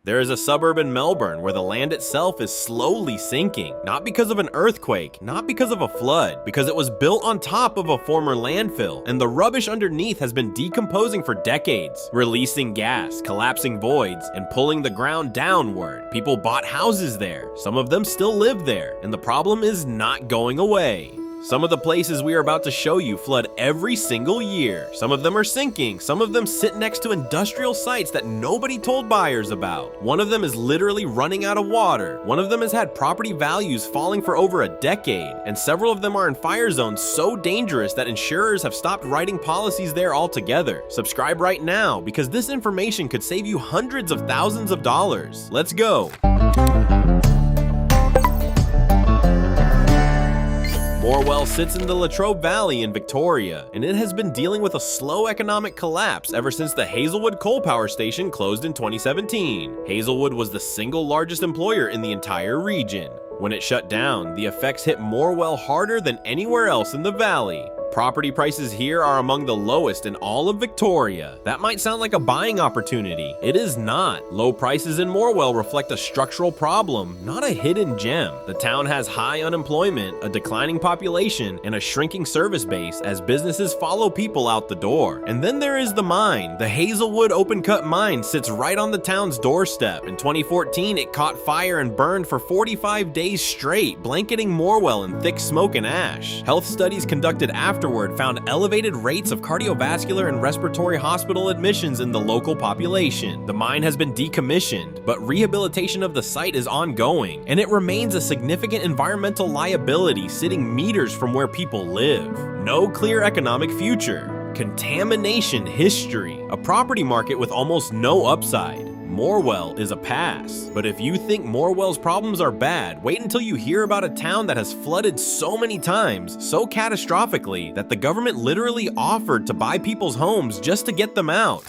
There is a suburb in Melbourne where the land itself is slowly sinking, not because of an earthquake, not because of a flood, because it was built on top of a former landfill, and the rubbish underneath has been decomposing for decades, releasing gas, collapsing voids, and pulling the ground downward. People bought houses there, some of them still live there, and the problem is not going away. Some of the places we are about to show you flood every single year. Some of them are sinking, some of them sit next to industrial sites that nobody told buyers about. One of them is literally running out of water. One of them has had property values falling for over a decade, and several of them are in fire zones so dangerous that insurers have stopped writing policies there altogether. Subscribe right now, because this information could save you hundreds of thousands of dollars. Let's go. Morwell sits in the Latrobe Valley in Victoria, and it has been dealing with a slow economic collapse ever since the Hazelwood coal power station closed in 2017. Hazelwood was the single largest employer in the entire region. When it shut down, the effects hit Morwell harder than anywhere else in the valley. Property prices here are among the lowest in all of Victoria. That might sound like a buying opportunity. It is not. Low prices in Morwell reflect a structural problem, not a hidden gem. The town has high unemployment, a declining population, and a shrinking service base as businesses follow people out the door. And then there is the mine. The Hazelwood open-cut mine sits right on the town's doorstep. In 2014, it caught fire and burned for 45 days straight, blanketing Morwell in thick smoke and ash. Health studies conducted afterward found elevated rates of cardiovascular and respiratory hospital admissions in the local population. The mine has been decommissioned, but rehabilitation of the site is ongoing, and it remains a significant environmental liability sitting meters from where people live. No clear economic future. Contamination history. A property market with almost no upside. Morwell is a pass. But if you think Morwell's problems are bad, wait until you hear about a town that has flooded so many times, so catastrophically, that the government literally offered to buy people's homes just to get them out.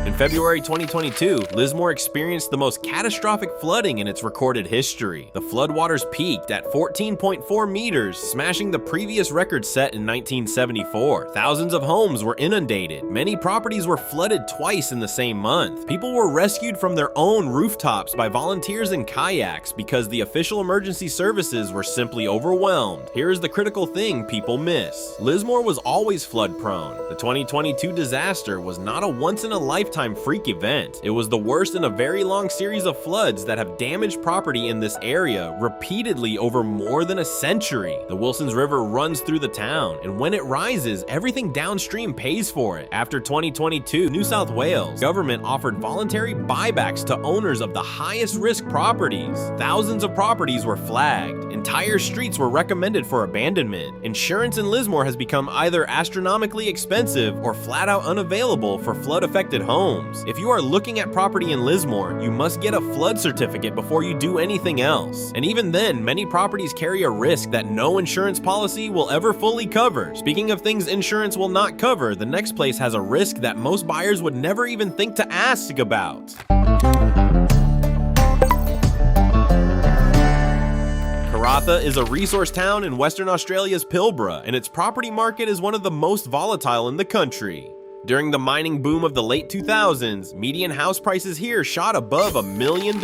In February 2022, Lismore experienced the most catastrophic flooding in its recorded history. The floodwaters peaked at 14.4 meters, smashing the previous record set in 1974. Thousands of homes were inundated. Many properties were flooded twice in the same month. People were rescued from their own rooftops by volunteers in kayaks because the official emergency services were simply overwhelmed. Here is the critical thing people miss. Lismore was always flood prone. The 2022 disaster was not a once-in-a-lifetime freak event. It was the worst in a very long series of floods that have damaged property in this area repeatedly over more than a century. The Wilsons River runs through the town, and when it rises, everything downstream pays for it. After 2022, New South Wales government offered voluntary buybacks to owners of the highest risk properties. Thousands of properties were flagged. Entire streets were recommended for abandonment. Insurance in Lismore has become either astronomically expensive or flat out unavailable for flood-affected homes. If you are looking at property in Lismore, you must get a flood certificate before you do anything else. And even then, many properties carry a risk that no insurance policy will ever fully cover. Speaking of things insurance will not cover, the next place has a risk that most buyers would never even think to ask about. Karratha is a resource town in Western Australia's Pilbara, and its property market is one of the most volatile in the country. During the mining boom of the late 2000s, median house prices here shot above $1 million.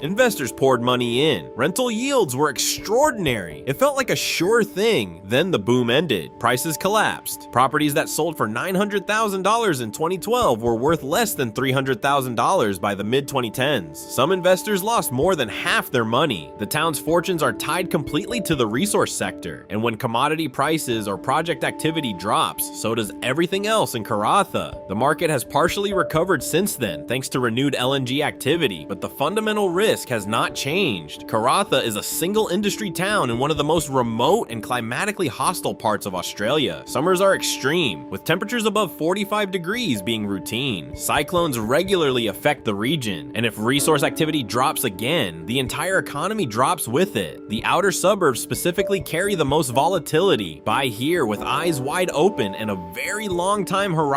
Investors poured money in. Rental yields were extraordinary. It felt like a sure thing. Then the boom ended. Prices collapsed. Properties that sold for $900,000 in 2012 were worth less than $300,000 by the mid-2010s. Some investors lost more than half their money. The town's fortunes are tied completely to the resource sector, and when commodity prices or project activity drops, so does everything else in Karratha. The market has partially recovered since then, thanks to renewed LNG activity, but the fundamental risk has not changed. Karratha is a single industry town in one of the most remote and climatically hostile parts of Australia. Summers are extreme, with temperatures above 45 degrees being routine. Cyclones regularly affect the region, and if resource activity drops again, the entire economy drops with it. The outer suburbs specifically carry the most volatility. Buy here with eyes wide open and a very long time horizon,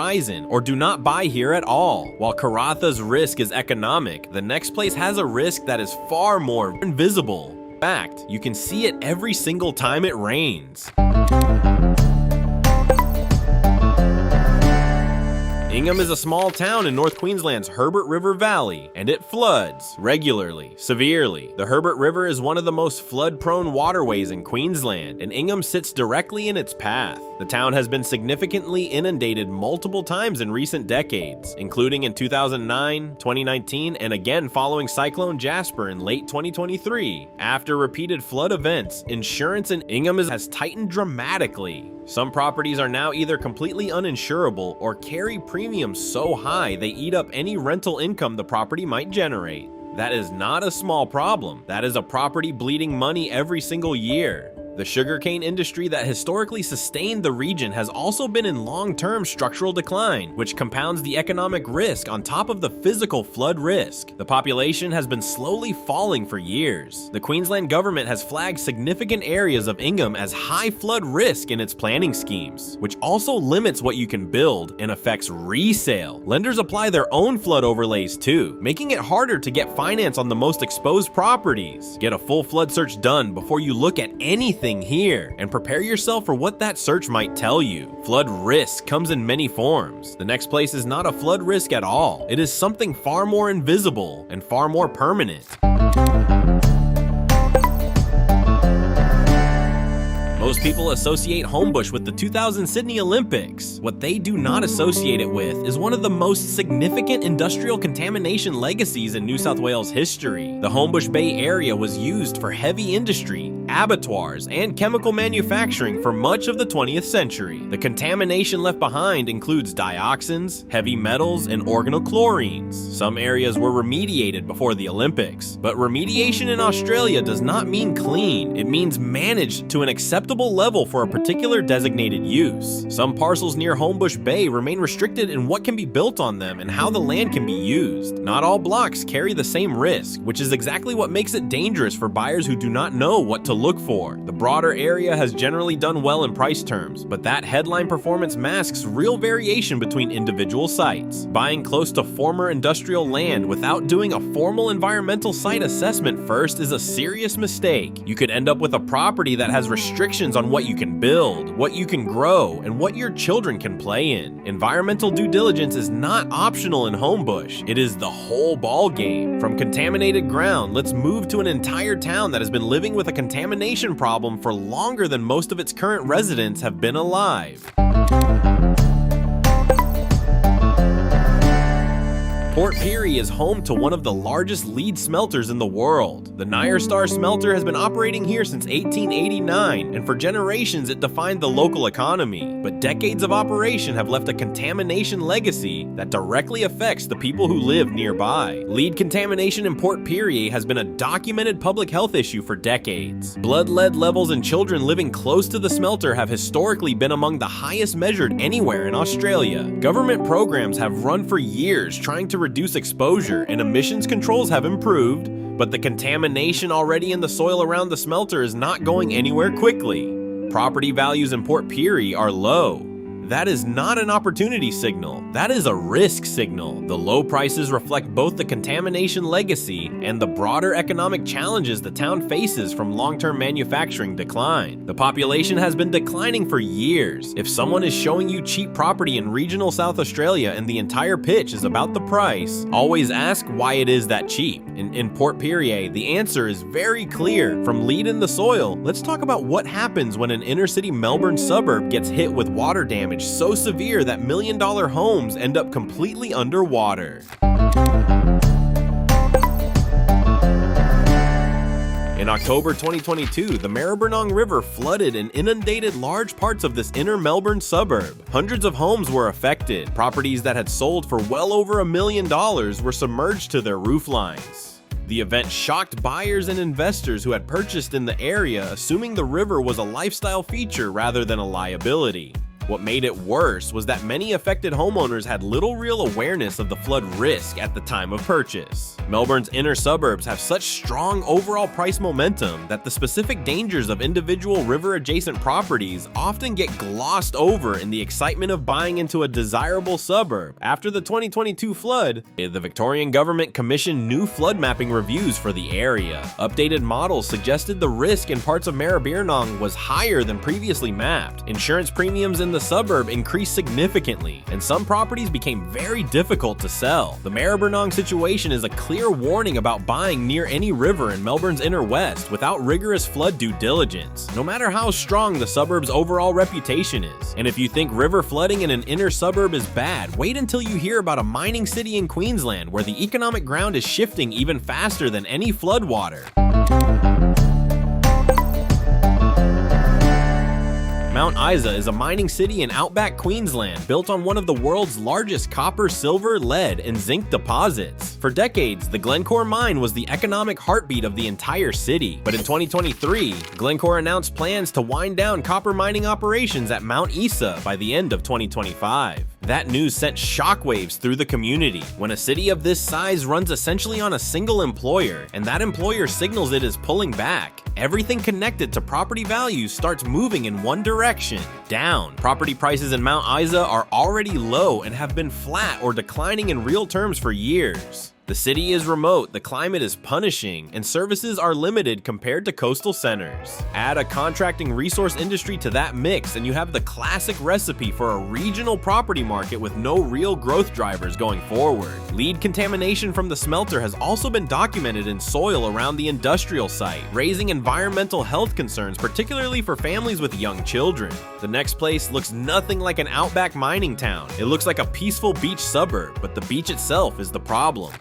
or do not buy here at all. While Karratha's risk is economic, the next place has a risk that is far more invisible. In fact, you can see it every single time it rains. Ingham is a small town in North Queensland's Herbert River Valley, and it floods regularly, severely. The Herbert River is one of the most flood-prone waterways in Queensland, and Ingham sits directly in its path. The town has been significantly inundated multiple times in recent decades, including in 2009, 2019, and again following Cyclone Jasper in late 2023. After repeated flood events, insurance in Ingham has tightened dramatically. Some properties are now either completely uninsurable or carry premiums so high they eat up any rental income the property might generate. That is not a small problem. That is a property bleeding money every single year. The sugarcane industry that historically sustained the region has also been in long-term structural decline, which compounds the economic risk on top of the physical flood risk. The population has been slowly falling for years. The Queensland government has flagged significant areas of Ingham as high flood risk in its planning schemes, which also limits what you can build and affects resale. Lenders apply their own flood overlays too, making it harder to get finance on the most exposed properties. Get a full flood search done before you look at anything here, and prepare yourself for what that search might tell you. Flood risk comes in many forms. The next place is not a flood risk at all. It is something far more invisible and far more permanent. Most people associate Homebush with the 2000 Sydney Olympics. What they do not associate it with is one of the most significant industrial contamination legacies in New South Wales history. The Homebush Bay area was used for heavy industry, abattoirs, and chemical manufacturing for much of the 20th century. The contamination left behind includes dioxins, heavy metals, and organochlorines. Some areas were remediated before the Olympics, but remediation in Australia does not mean clean. It means managed to an acceptable level for a particular designated use. Some parcels near Homebush Bay remain restricted in what can be built on them and how the land can be used. Not all blocks carry the same risk, which is exactly what makes it dangerous for buyers who do not know what to look for. The broader area has generally done well in price terms, but that headline performance masks real variation between individual sites. Buying close to former industrial land without doing a formal environmental site assessment first is a serious mistake. You could end up with a property that has restrictions on what you can build, what you can grow, and what your children can play in. Environmental due diligence is not optional in Homebush. It is the whole ball game. From contaminated ground, let's move to an entire town that has been living with a contamination problem for longer than most of its current residents have been alive. Port Pirie is home to one of the largest lead smelters in the world. The Nyrstar smelter has been operating here since 1889, and for generations it defined the local economy. But decades of operation have left a contamination legacy that directly affects the people who live nearby. Lead contamination in Port Pirie has been a documented public health issue for decades. Blood lead levels in children living close to the smelter have historically been among the highest measured anywhere in Australia. Government programs have run for years trying to reduce exposure, and emissions controls have improved, but the contamination already in the soil around the smelter is not going anywhere quickly. Property values in Port Pirie are low. That is not an opportunity signal. That is a risk signal. The low prices reflect both the contamination legacy and the broader economic challenges the town faces from long-term manufacturing decline. The population has been declining for years. If someone is showing you cheap property in regional South Australia and the entire pitch is about the price, always ask why it is that cheap. In Port Pirie, the answer is very clear. From lead in the soil, let's talk about what happens when an inner-city Melbourne suburb gets hit with water damage so severe that million-dollar homes end up completely underwater. In October 2022, the Maribyrnong River flooded and inundated large parts of this inner Melbourne suburb. Hundreds of homes were affected. Properties that had sold for well over $1 million were submerged to their roof lines. The event shocked buyers and investors who had purchased in the area, assuming the river was a lifestyle feature rather than a liability. What made it worse was that many affected homeowners had little real awareness of the flood risk at the time of purchase. Melbourne's inner suburbs have such strong overall price momentum that the specific dangers of individual river-adjacent properties often get glossed over in the excitement of buying into a desirable suburb. After the 2022 flood, the Victorian government commissioned new flood mapping reviews for the area. Updated models suggested the risk in parts of Maribyrnong was higher than previously mapped. Insurance premiums in in the suburb increased significantly, and some properties became very difficult to sell. The Maribyrnong situation is a clear warning about buying near any river in Melbourne's inner west without rigorous flood due diligence, no matter how strong the suburb's overall reputation is. And if you think river flooding in an inner suburb is bad, wait until you hear about a mining city in Queensland where the economic ground is shifting even faster than any floodwater. Mount Isa is a mining city in outback Queensland built on one of the world's largest copper, silver, lead, and zinc deposits. For decades, the Glencore mine was the economic heartbeat of the entire city, but in 2023, Glencore announced plans to wind down copper mining operations at Mount Isa by the end of 2025. That news sent shockwaves through the community. When a city of this size runs essentially on a single employer, and that employer signals it is pulling back, everything connected to property values starts moving in one direction, down. Property prices in Mount Isa are already low and have been flat or declining in real terms for years. The city is remote, the climate is punishing, and services are limited compared to coastal centers. Add a contracting resource industry to that mix and you have the classic recipe for a regional property market with no real growth drivers going forward. Lead contamination from the smelter has also been documented in soil around the industrial site, raising environmental health concerns, particularly for families with young children. The next place looks nothing like an outback mining town. It looks like a peaceful beach suburb, but the beach itself is the problem.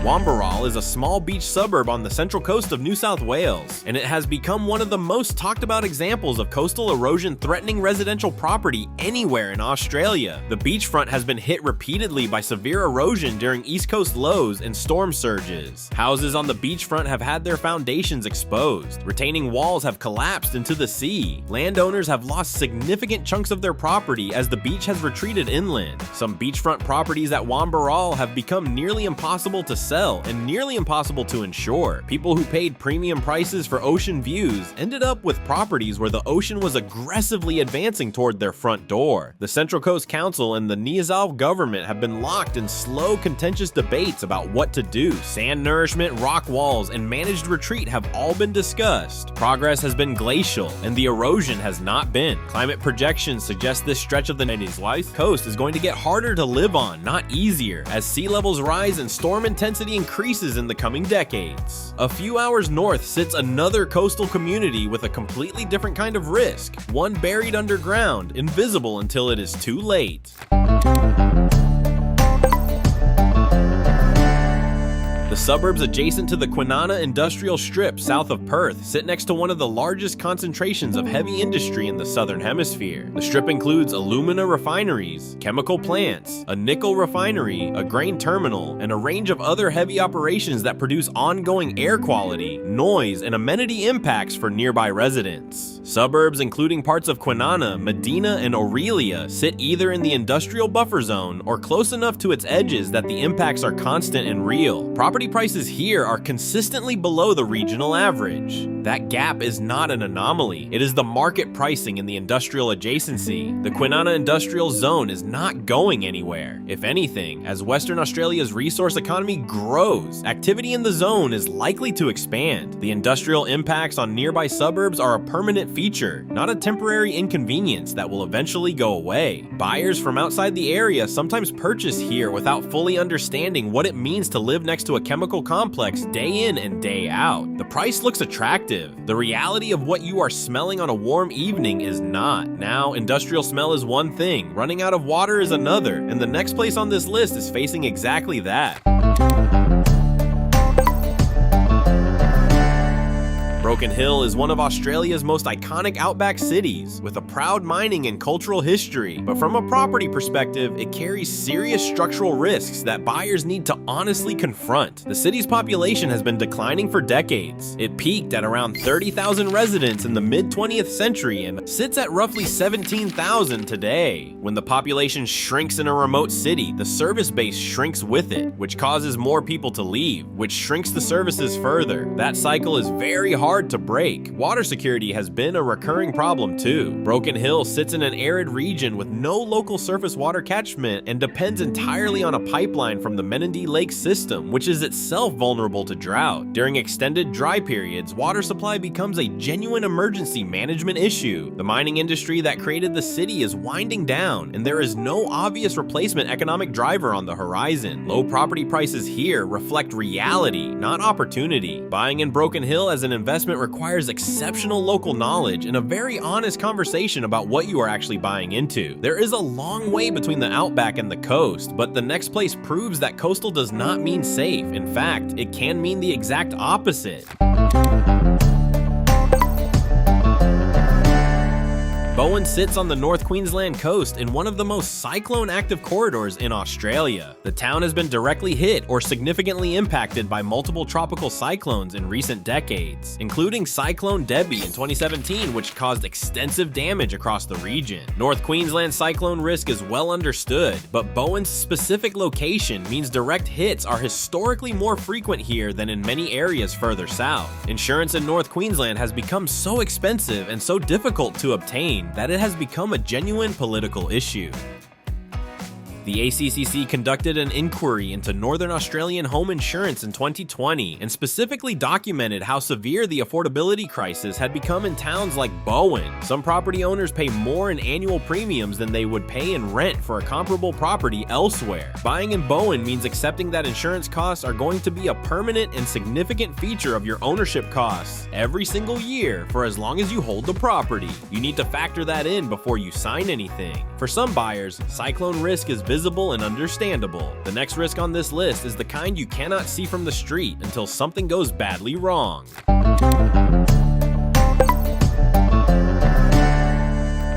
Wamberal is a small beach suburb on the central coast of New South Wales, and it has become one of the most talked about examples of coastal erosion threatening residential property anywhere in Australia. The beachfront has been hit repeatedly by severe erosion during east coast lows and storm surges. Houses on the beachfront have had their foundations exposed. Retaining walls have collapsed into the sea. Landowners have lost significant chunks of their property as the beach has retreated inland. Some beachfront properties at Wamberal have become nearly impossible to sell and nearly impossible to insure. People who paid premium prices for ocean views ended up with properties where the ocean was aggressively advancing toward their front door. The Central Coast Council and the Nyalsal government have been locked in slow, contentious debates about what to do. Sand nourishment, rock walls, and managed retreat have all been discussed. Progress has been glacial, and the erosion has not been. Climate projections suggest this stretch of the Nyalsal coast is going to get harder to live on, not easier, as sea levels rise and storm intensity increases in the coming decades. A few hours north sits another coastal community with a completely different kind of risk, one buried underground, invisible until it is too late. The suburbs adjacent to the Kwinana industrial strip south of Perth sit next to one of the largest concentrations of heavy industry in the southern hemisphere. The strip includes alumina refineries, chemical plants, a nickel refinery, a grain terminal, and a range of other heavy operations that produce ongoing air quality, noise, and amenity impacts for nearby residents. Suburbs including parts of Kwinana, Medina, and Aurelia sit either in the industrial buffer zone or close enough to its edges that the impacts are constant and real. Property prices here are consistently below the regional average. That gap is not an anomaly. It is the market pricing in the industrial adjacency. The Kwinana industrial zone is not going anywhere. If anything, as Western Australia's resource economy grows, activity in the zone is likely to expand. The industrial impacts on nearby suburbs are a permanent feature, not a temporary inconvenience that will eventually go away. Buyers from outside the area sometimes purchase here without fully understanding what it means to live next to a chemical complex day in and day out. The price looks attractive. The reality of what you are smelling on a warm evening is not. Now, industrial smell is one thing, running out of water is another, and the next place on this list is facing exactly that. Broken Hill is one of Australia's most iconic outback cities, with a proud mining and cultural history, but from a property perspective, it carries serious structural risks that buyers need to honestly confront. The city's population has been declining for decades. It peaked at around 30,000 residents in the mid-20th century and sits at roughly 17,000 today. When the population shrinks in a remote city, the service base shrinks with it, which causes more people to leave, which shrinks the services further. That cycle is very hard hard to break. Water security has been a recurring problem too. Broken Hill sits in an arid region with no local surface water catchment and depends entirely on a pipeline from the Menindee Lake system, which is itself vulnerable to drought. During extended dry periods, water supply becomes a genuine emergency management issue. The mining industry that created the city is winding down, and there is no obvious replacement economic driver on the horizon. Low property prices here reflect reality, not opportunity. Buying in Broken Hill as an investment requires exceptional local knowledge and a very honest conversation about what you are actually buying into. There is a long way between the outback and the coast, but the next place proves that coastal does not mean safe. In fact, it can mean the exact opposite. Bowen sits on the North Queensland coast in one of the most cyclone-active corridors in Australia. The town has been directly hit or significantly impacted by multiple tropical cyclones in recent decades, including Cyclone Debbie in 2017, which caused extensive damage across the region. North Queensland cyclone risk is well understood, but Bowen's specific location means direct hits are historically more frequent here than in many areas further south. Insurance in North Queensland has become so expensive and so difficult to obtain that it has become a genuine political issue. The ACCC conducted an inquiry into Northern Australian home insurance in 2020 and specifically documented how severe the affordability crisis had become in towns like Bowen. Some property owners pay more in annual premiums than they would pay in rent for a comparable property elsewhere. Buying in Bowen means accepting that insurance costs are going to be a permanent and significant feature of your ownership costs every single year for as long as you hold the property. You need to factor that in before you sign anything. For some buyers, cyclone risk is visible and understandable. The next risk on this list is the kind you cannot see from the street until something goes badly wrong.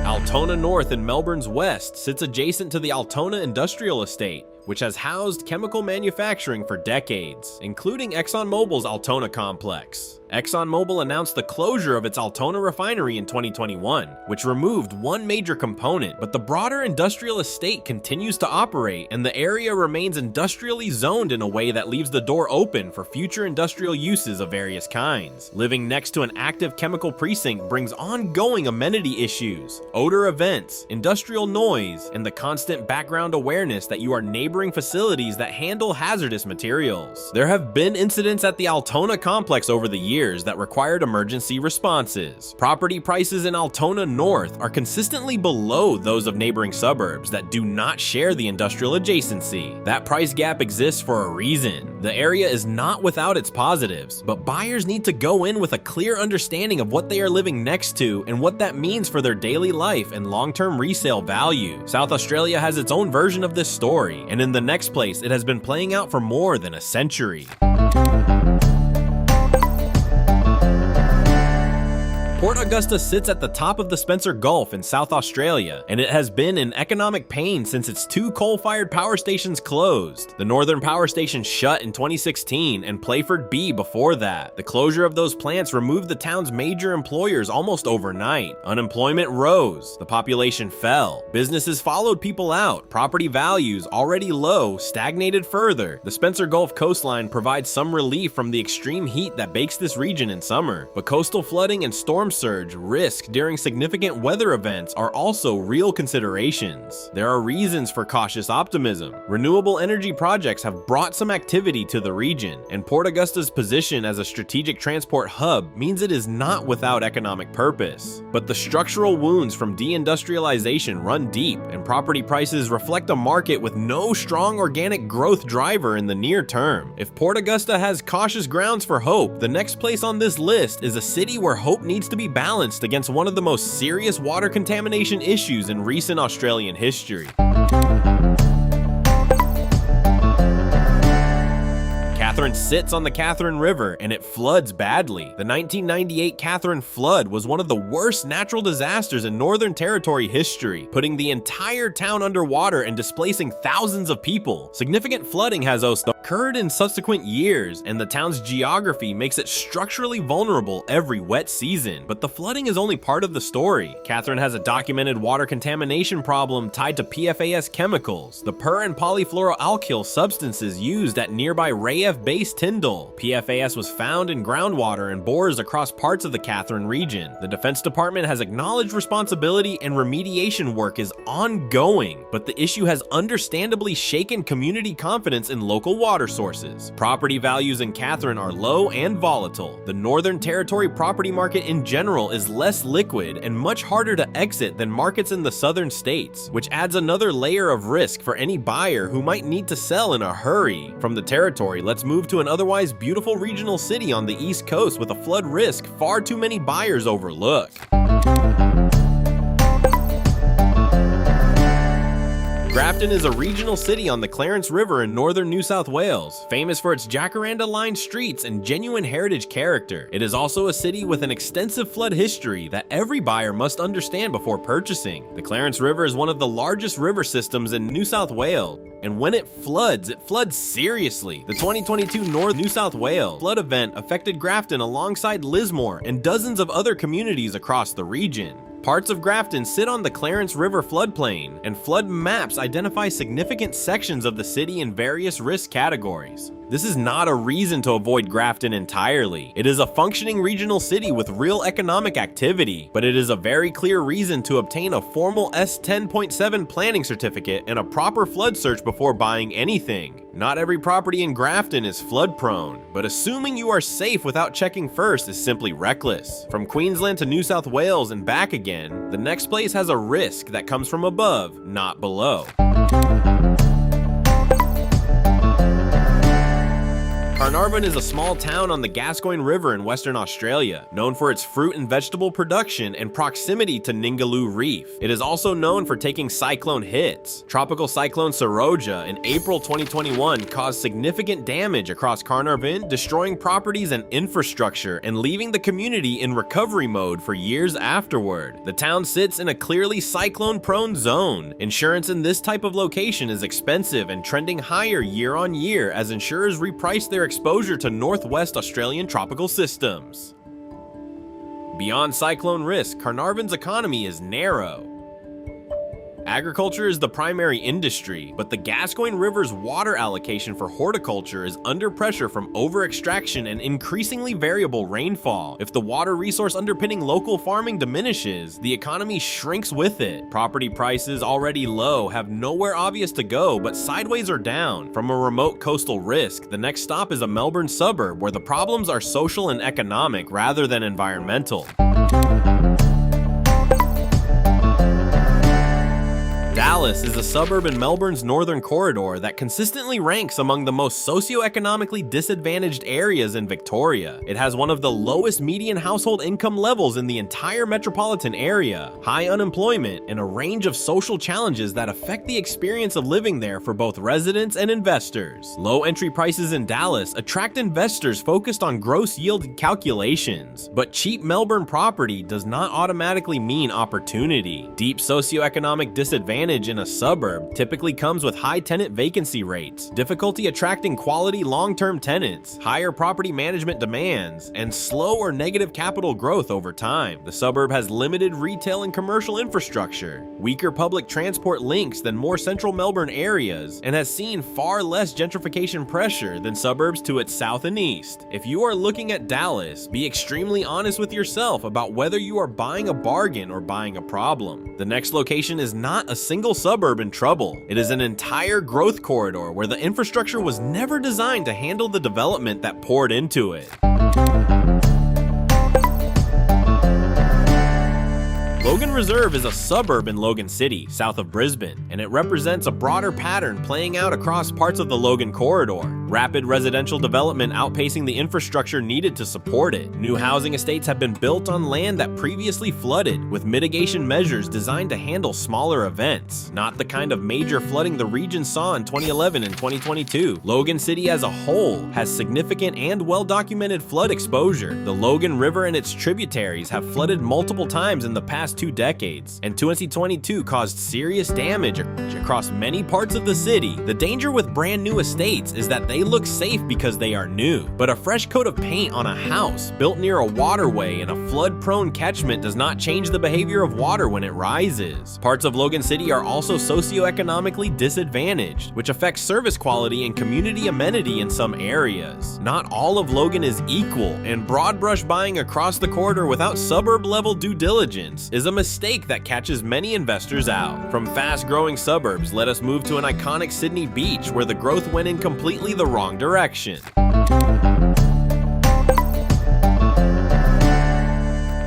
Altona North in Melbourne's west sits adjacent to the Altona Industrial Estate, which has housed chemical manufacturing for decades, including ExxonMobil's Altona complex. ExxonMobil announced the closure of its Altona refinery in 2021, which removed one major component, but the broader industrial estate continues to operate, and the area remains industrially zoned in a way that leaves the door open for future industrial uses of various kinds. Living next to an active chemical precinct brings ongoing amenity issues, odor events, industrial noise, and the constant background awareness that you are neighboring facilities that handle hazardous materials. There have been incidents at the Altona complex over the years that required emergency responses. Property prices in Altona North are consistently below those of neighboring suburbs that do not share the industrial adjacency. That price gap exists for a reason. The area is not without its positives, but buyers need to go in with a clear understanding of what they are living next to and what that means for their daily life and long-term resale value. South Australia has its own version of this story, and in the next place, it has been playing out for more than a century. Port Augusta sits at the top of the Spencer Gulf in South Australia, and it has been in economic pain since its two coal-fired power stations closed. The Northern Power Station shut in 2016 and Playford B before that. The closure of those plants removed the town's major employers almost overnight. Unemployment rose, the population fell, businesses followed people out, property values, already low, stagnated further. The Spencer Gulf coastline provides some relief from the extreme heat that bakes this region in summer, but coastal flooding and storm surge risk during significant weather events are also real considerations. There are reasons for cautious optimism. Renewable energy projects have brought some activity to the region, and Port Augusta's position as a strategic transport hub means it is not without economic purpose. But the structural wounds from deindustrialization run deep, and property prices reflect a market with no strong organic growth driver in the near term. If Port Augusta has cautious grounds for hope, the next place on this list is a city where hope needs to be balanced against one of the most serious water contamination issues in recent Australian history. Katherine sits on the Katherine River, and it floods badly. The 1998 Katherine flood was one of the worst natural disasters in Northern Territory history, putting the entire town underwater and displacing thousands of people. Significant flooding has also occurred in subsequent years, and the town's geography makes it structurally vulnerable every wet season. But the flooding is only part of the story. Katherine has a documented water contamination problem tied to PFAS chemicals, the per- and polyfluoroalkyl substances used at nearby RAF Base Tyndall. PFAS was found in groundwater and bores across parts of the Katherine region. The Defense Department has acknowledged responsibility and remediation work is ongoing, but the issue has understandably shaken community confidence in local water sources. Property values in Katherine are low and volatile. The Northern Territory property market in general is less liquid and much harder to exit than markets in the southern states, which adds another layer of risk for any buyer who might need to sell in a hurry. From the Territory, let's move to an otherwise beautiful regional city on the East Coast with a flood risk far too many buyers overlook. Grafton is a regional city on the Clarence River in northern New South Wales, famous for its jacaranda-lined streets and genuine heritage character. It is also a city with an extensive flood history that every buyer must understand before purchasing. The Clarence River is one of the largest river systems in New South Wales, and when it floods seriously. The 2022 North New South Wales flood event affected Grafton alongside Lismore and dozens of other communities across the region. Parts of Grafton sit on the Clarence River floodplain, and flood maps identify significant sections of the city in various risk categories. This is not a reason to avoid Grafton entirely. It is a functioning regional city with real economic activity, but it is a very clear reason to obtain a formal S10.7 planning certificate and a proper flood search before buying anything. Not every property in Grafton is flood prone, but assuming you are safe without checking first is simply reckless. From Queensland to New South Wales and back again, the next place has a risk that comes from above, not below. Carnarvon is a small town on the Gascoyne River in Western Australia, known for its fruit and vegetable production and proximity to Ningaloo Reef. It is also known for taking cyclone hits. Tropical Cyclone Saroja in April 2021 caused significant damage across Carnarvon, destroying properties and infrastructure and leaving the community in recovery mode for years afterward. The town sits in a clearly cyclone-prone zone. Insurance in this type of location is expensive and trending higher year on year as insurers reprice their exposure to northwest Australian tropical systems. Beyond cyclone risk, Carnarvon's economy is narrow. Agriculture is the primary industry, but the Gascoyne River's water allocation for horticulture is under pressure from over-extraction and increasingly variable rainfall. If the water resource underpinning local farming diminishes, the economy shrinks with it. Property prices, already low, have nowhere obvious to go but sideways or down. From a remote coastal risk, the next stop is a Melbourne suburb where the problems are social and economic rather than environmental. Dallas is a suburb in Melbourne's northern corridor that consistently ranks among the most socioeconomically disadvantaged areas in Victoria. It has one of the lowest median household income levels in the entire metropolitan area, high unemployment, and a range of social challenges that affect the experience of living there for both residents and investors. Low entry prices in Dallas attract investors focused on gross yield calculations, but cheap Melbourne property does not automatically mean opportunity. Deep socioeconomic disadvantage in a suburb typically comes with high tenant vacancy rates, difficulty attracting quality long-term tenants, higher property management demands, and slow or negative capital growth over time. The suburb has limited retail and commercial infrastructure, weaker public transport links than more central Melbourne areas, and has seen far less gentrification pressure than suburbs to its south and east. If you are looking at Dallas, be extremely honest with yourself about whether you are buying a bargain or buying a problem. The next location is not a single suburb in trouble. It is an entire growth corridor where the infrastructure was never designed to handle the development that poured into it. Logan Reserve is a suburb in Logan City, south of Brisbane, and it represents a broader pattern playing out across parts of the Logan corridor. Rapid residential development outpacing the infrastructure needed to support it. New housing estates have been built on land that previously flooded, with mitigation measures designed to handle smaller events, not the kind of major flooding the region saw in 2011 and 2022. Logan City as a whole has significant and well-documented flood exposure. The Logan River and its tributaries have flooded multiple times in the past 2 decades, and 2022 caused serious damage across many parts of the city. The danger with brand new estates is that they look safe because they are new, but a fresh coat of paint on a house built near a waterway in a flood-prone catchment does not change the behavior of water when it rises. Parts of Logan City are also socioeconomically disadvantaged, which affects service quality and community amenity in some areas. Not all of Logan is equal, and broad brush buying across the corridor without suburb-level due diligence is a mistake that catches many investors out. From fast-growing suburbs, let us move to an iconic Sydney beach where the growth went in completely the wrong direction.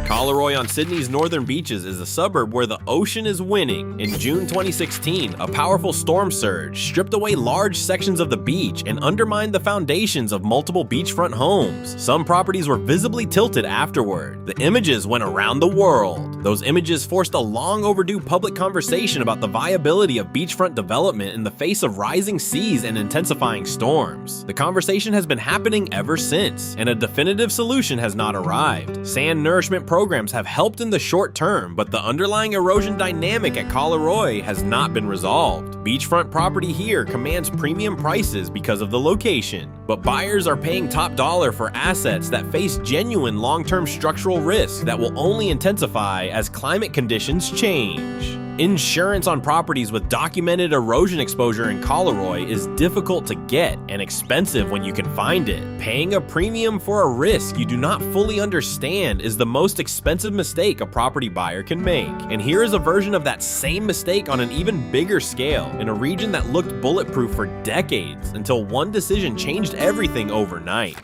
Collaroy on Sydney's northern beaches is a suburb where the ocean is winning. In June 2016, a powerful storm surge stripped away large sections of the beach and undermined the foundations of multiple beachfront homes. Some properties were visibly tilted afterward. The images went around the world. Those images forced a long overdue public conversation about the viability of beachfront development in the face of rising seas and intensifying storms. The conversation has been happening ever since, and a definitive solution has not arrived. Sand nourishment programs have helped in the short term, but the underlying erosion dynamic at Collaroy has not been resolved. Beachfront property here commands premium prices because of the location, but buyers are paying top dollar for assets that face genuine long-term structural risk that will only intensify as climate conditions change. Insurance on properties with documented erosion exposure in Collaroy is difficult to get and expensive when you can find it. Paying a premium for a risk you do not fully understand is the most expensive mistake a property buyer can make. And here is a version of that same mistake on an even bigger scale in a region that looked bulletproof for decades until one decision changed everything overnight.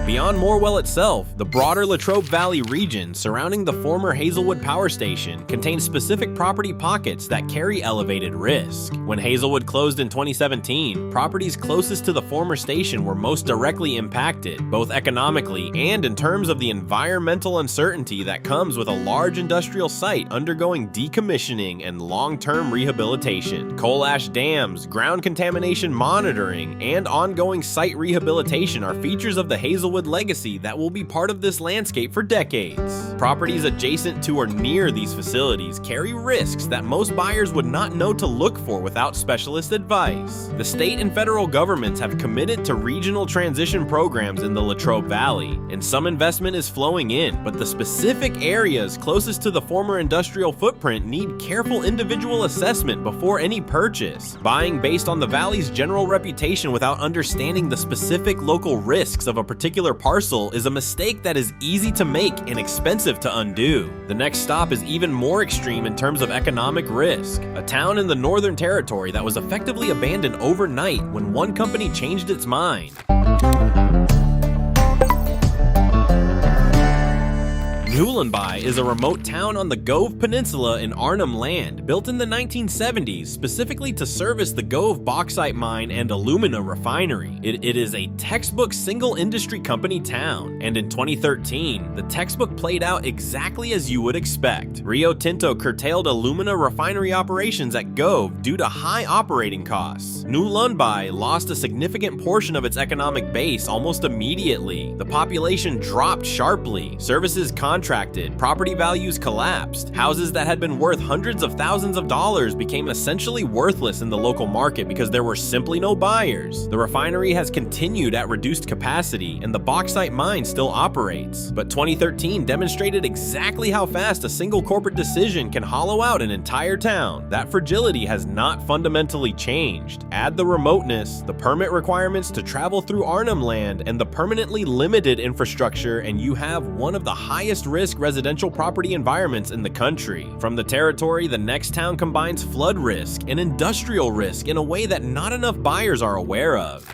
Beyond Morwell itself, the broader Latrobe Valley region surrounding the former Hazelwood Power Station contains specific property pockets that carry elevated risk. When Hazelwood closed in 2017, properties closest to the former station were most directly impacted, both economically and in terms of the environmental uncertainty that comes with a large industrial site undergoing decommissioning and long-term rehabilitation. Coal ash dams, ground contamination monitoring, and ongoing site rehabilitation are features of the Hazelwood legacy that will be part of this landscape for decades. Properties adjacent to or near these facilities carry risks that most buyers would not know to look for without specialist advice. The state and federal governments have committed to regional transition programs in the Latrobe Valley, and some investment is flowing in, but the specific areas closest to the former industrial footprint need careful individual assessment before any purchase. Buying based on the valley's general reputation without understanding the specific local risks of a particular parcel is a mistake that is easy to make and expensive to undo. The next stop is even more extreme in terms of economic risk. A town in the Northern Territory that was effectively abandoned overnight when one company changed its mind. Nhulunbuy is a remote town on the Gove Peninsula in Arnhem Land, built in the 1970s specifically to service the Gove bauxite mine and alumina refinery. It is a textbook single industry company town, and in 2013, the textbook played out exactly as you would expect. Rio Tinto curtailed alumina refinery operations at Gove due to high operating costs. Nhulunbuy lost a significant portion of its economic base almost immediately. The population dropped sharply, services contracted, property values collapsed, houses that had been worth hundreds of thousands of dollars became essentially worthless in the local market because there were simply no buyers. The refinery has continued at reduced capacity, and the bauxite mine still operates. But 2013 demonstrated exactly how fast a single corporate decision can hollow out an entire town. That fragility has not fundamentally changed. Add the remoteness, the permit requirements to travel through Arnhem Land, and the permanently limited infrastructure, and you have one of the highest risk residential property environments in the country. From the territory, the next town combines flood risk and industrial risk in a way that not enough buyers are aware of.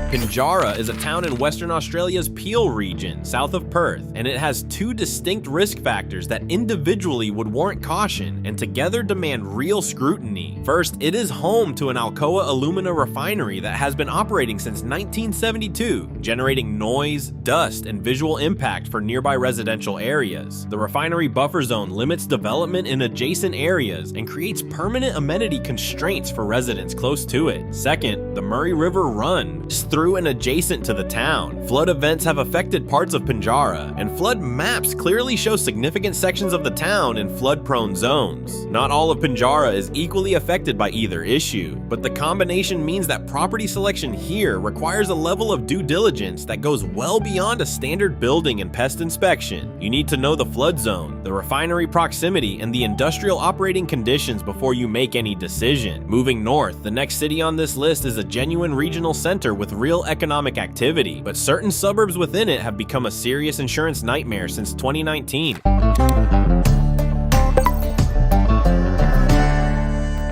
Pinjarra is a town in Western Australia's Peel region, south of Perth, and it has two distinct risk factors that individually would warrant caution and together demand real scrutiny. First, it is home to an Alcoa alumina refinery that has been operating since 1972, generating noise, dust, and visual impact for nearby residential areas. The refinery buffer zone limits development in adjacent areas and creates permanent amenity constraints for residents close to it. Second, the Murray River runs through and adjacent to the town. Flood events have affected parts of Pinjarra, and flood maps clearly show significant sections of the town in flood-prone zones. Not all of Pinjarra is equally affected by either issue, but the combination means that property selection here requires a level of due diligence that goes well beyond a standard building and pest inspection. You need to know the flood zone, the refinery proximity, and the industrial operating conditions before you make any decision. Moving north, the next city on this list is a genuine regional center with real economic activity, but certain suburbs within it have become a serious insurance nightmare since 2019.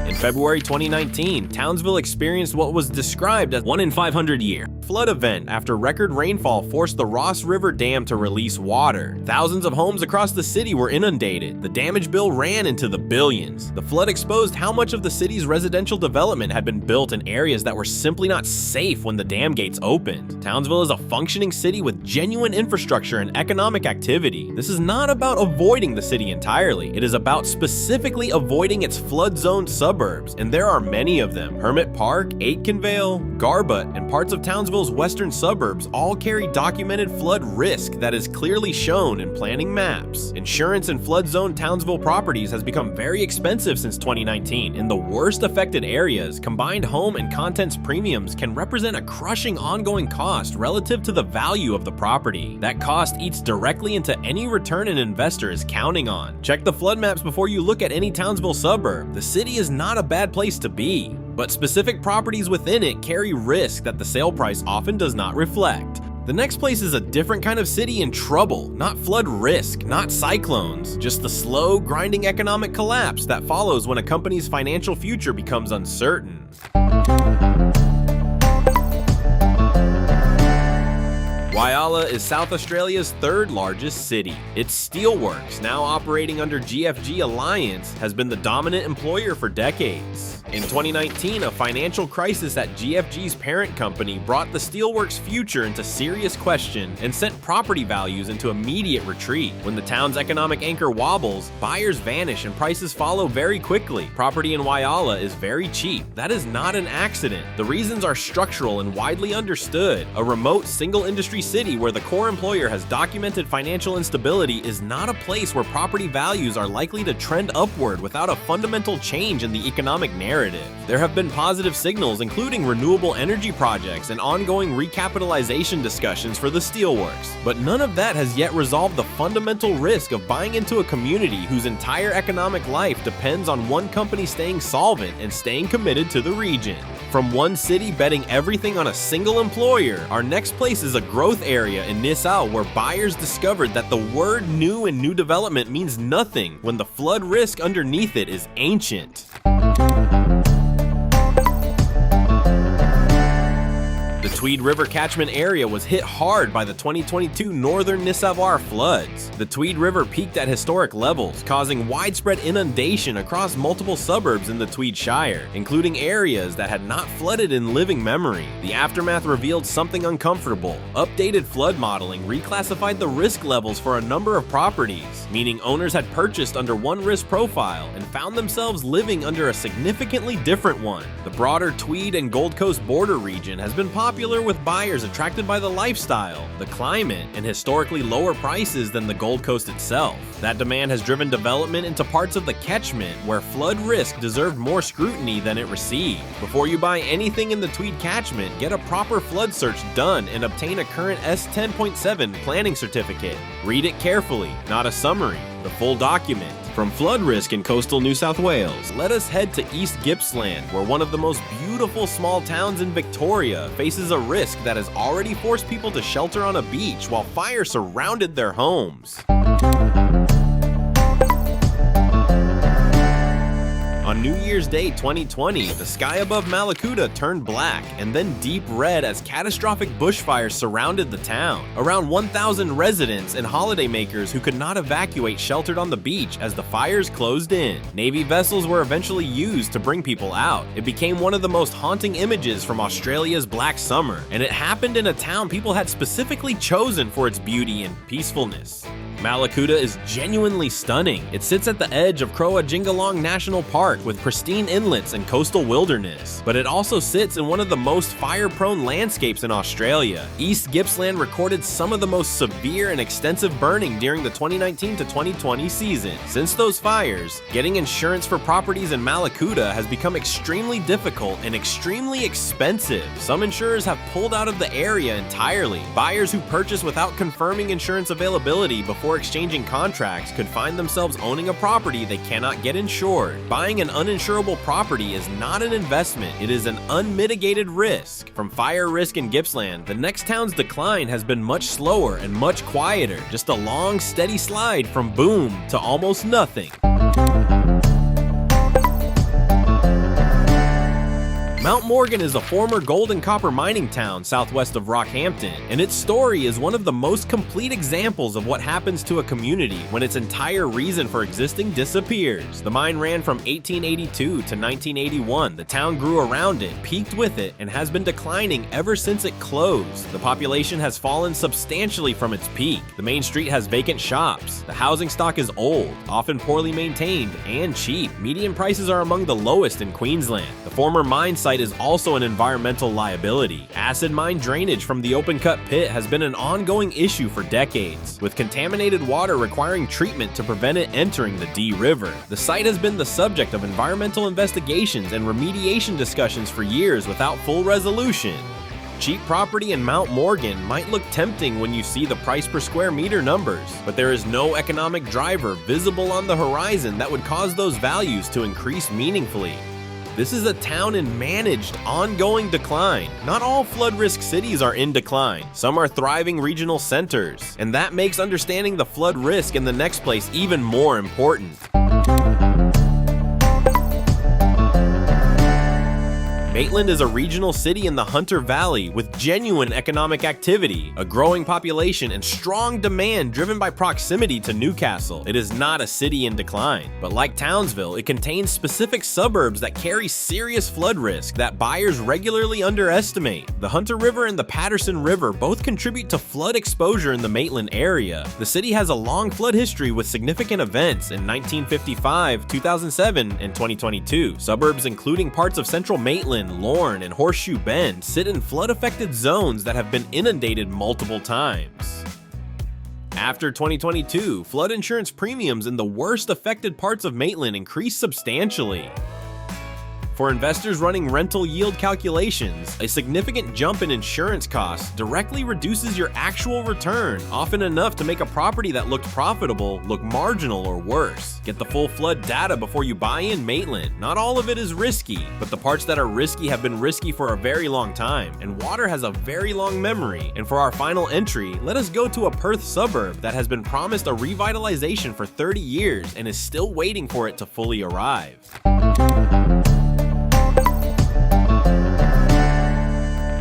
In February 2019, Townsville experienced what was described as 1 in 500 year flood event after record rainfall forced the Ross River Dam to release water. Thousands of homes across the city were inundated. The damage bill ran into the billions. The flood exposed how much of the city's residential development had been built in areas that were simply not safe when the dam gates opened. Townsville is a functioning city with genuine infrastructure and economic activity. This is not about avoiding the city entirely. It is about specifically avoiding its flood-zoned suburbs, and there are many of them. Hermit Park, Aitkenvale, Garbutt, and parts of Townsville's western suburbs all carry documented flood risk that is clearly shown in planning maps. Insurance in flood-zoned Townsville properties has become very expensive since 2019. In the worst affected areas, combined home and contents premiums can represent a crushing ongoing cost relative to the value of the property. That cost eats directly into any return an investor is counting on. Check the flood maps before you look at any Townsville suburb. The city is not a bad place to be, but specific properties within it carry risk that the sale price often does not reflect. The next place is a different kind of city in trouble, not flood risk, not cyclones, just the slow, grinding economic collapse that follows when a company's financial future becomes uncertain. Whyalla is South Australia's third largest city. Its steelworks, now operating under GFG Alliance, has been the dominant employer for decades. In 2019, a financial crisis at GFG's parent company brought the steelworks' future into serious question and sent property values into immediate retreat. When the town's economic anchor wobbles, buyers vanish and prices follow very quickly. Property in Whyalla is very cheap. That is not an accident. The reasons are structural and widely understood. A remote, single-industry city where the core employer has documented financial instability is not a place where property values are likely to trend upward without a fundamental change in the economic narrative. There have been positive signals, including renewable energy projects and ongoing recapitalization discussions for the steelworks, but none of that has yet resolved the fundamental risk of buying into a community whose entire economic life depends on one company staying solvent and staying committed to the region. From one city betting everything on a single employer, our next place is a growth area in Nissau where buyers discovered that the word new and new development means nothing when the flood risk underneath it is ancient. The Tweed River catchment area was hit hard by the 2022 northern Nissavar floods. The Tweed River peaked at historic levels, causing widespread inundation across multiple suburbs in the Tweed Shire, including areas that had not flooded in living memory. The aftermath revealed something uncomfortable. Updated flood modeling reclassified the risk levels for a number of properties, meaning owners had purchased under one risk profile and found themselves living under a significantly different one. The broader Tweed and Gold Coast border region has been popular with buyers attracted by the lifestyle, the climate, and historically lower prices than the Gold Coast itself. That demand has driven development into parts of the Catchment where flood risk deserved more scrutiny than it received. Before you buy anything in the Tweed Catchment, get a proper flood search done and obtain a current S10.7 planning certificate. Read it carefully, not a summary, the full document. From flood risk in coastal New South Wales, let us head to East Gippsland, where one of the most beautiful small towns in Victoria faces a risk that has already forced people to shelter on a beach while fire surrounded their homes. On New Year's Day 2020, the sky above Mallacoota turned black and then deep red as catastrophic bushfires surrounded the town. Around 1,000 residents and holidaymakers who could not evacuate sheltered on the beach as the fires closed in. Navy vessels were eventually used to bring people out. It became one of the most haunting images from Australia's Black Summer, and it happened in a town people had specifically chosen for its beauty and peacefulness. Mallacoota is genuinely stunning. It sits at the edge of Croajingolong National Park with pristine inlets and coastal wilderness, but it also sits in one of the most fire-prone landscapes in Australia. East Gippsland recorded some of the most severe and extensive burning during the 2019 to 2020 season. Since those fires, getting insurance for properties in Mallacoota has become extremely difficult and extremely expensive. Some insurers have pulled out of the area entirely. Buyers who purchase without confirming insurance availability before exchanging contracts could find themselves owning a property they cannot get insured. Buying an uninsurable property is not an investment, it is an unmitigated risk. From fire risk in Gippsland, the next town's decline has been much slower and much quieter, just a long, steady slide from boom to almost nothing. Mount Morgan is a former gold and copper mining town southwest of Rockhampton, and its story is one of the most complete examples of what happens to a community when its entire reason for existing disappears. The mine ran from 1882 to 1981. The town grew around it, peaked with it, and has been declining ever since it closed. The population has fallen substantially from its peak. The main street has vacant shops. The housing stock is old, often poorly maintained, and cheap. Median prices are among the lowest in Queensland. The former mine site is also an environmental liability. Acid mine drainage from the open-cut pit has been an ongoing issue for decades, with contaminated water requiring treatment to prevent it entering the Dee River. The site has been the subject of environmental investigations and remediation discussions for years without full resolution. Cheap property in Mount Morgan might look tempting when you see the price per square meter numbers, but there is no economic driver visible on the horizon that would cause those values to increase meaningfully. This is a town in managed, ongoing decline. Not all flood-risk cities are in decline. Some are thriving regional centers, and that makes understanding the flood risk in the next place even more important. Maitland is a regional city in the Hunter Valley with genuine economic activity, a growing population, and strong demand driven by proximity to Newcastle. It is not a city in decline, but like Townsville, it contains specific suburbs that carry serious flood risk that buyers regularly underestimate. The Hunter River and the Patterson River both contribute to flood exposure in the Maitland area. The city has a long flood history with significant events in 1955, 2007, and 2022. Suburbs including parts of central Maitland, Lorne, and Horseshoe Bend sit in flood-affected zones that have been inundated multiple times. After 2022, flood insurance premiums in the worst affected parts of Maitland increased substantially. For investors running rental yield calculations, a significant jump in insurance costs directly reduces your actual return, often enough to make a property that looked profitable look marginal or worse. Get the full flood data before you buy in Maitland. Not all of it is risky, but the parts that are risky have been risky for a very long time, and water has a very long memory. And for our final entry, let us go to a Perth suburb that has been promised a revitalization for 30 years and is still waiting for it to fully arrive.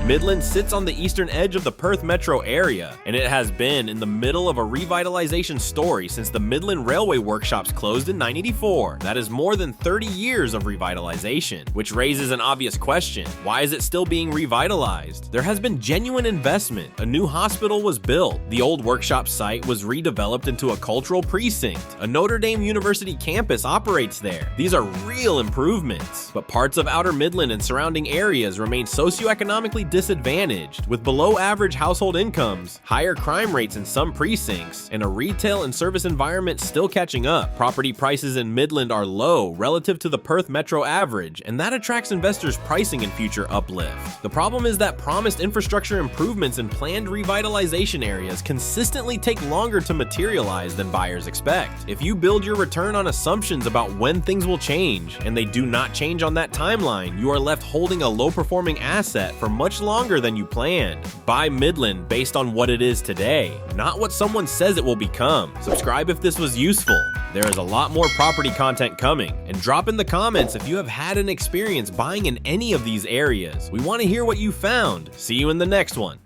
Midland sits on the eastern edge of the Perth metro area, and it has been in the middle of a revitalization story since the Midland Railway Workshops closed in 1984. That is more than 30 years of revitalization, which raises an obvious question. Why is it still being revitalized? There has been genuine investment. A new hospital was built. The old workshop site was redeveloped into a cultural precinct. A Notre Dame University campus operates there. These are real improvements, but parts of Outer Midland and surrounding areas remain socioeconomically disadvantaged, with below average household incomes, higher crime rates in some precincts, and a retail and service environment still catching up. Property prices in Midland are low relative to the Perth metro average, and that attracts investors pricing in future uplift. The problem is that promised infrastructure improvements in planned revitalization areas consistently take longer to materialize than buyers expect. If you build your return on assumptions about when things will change, and they do not change on that timeline, you are left holding a low-performing asset for much longer than you planned. Buy Midland based on what it is today, not what someone says it will become. Subscribe if this was useful. There is a lot more property content coming, and drop in the comments if you have had an experience buying in any of these areas. We want to hear what you found. See you in the next one.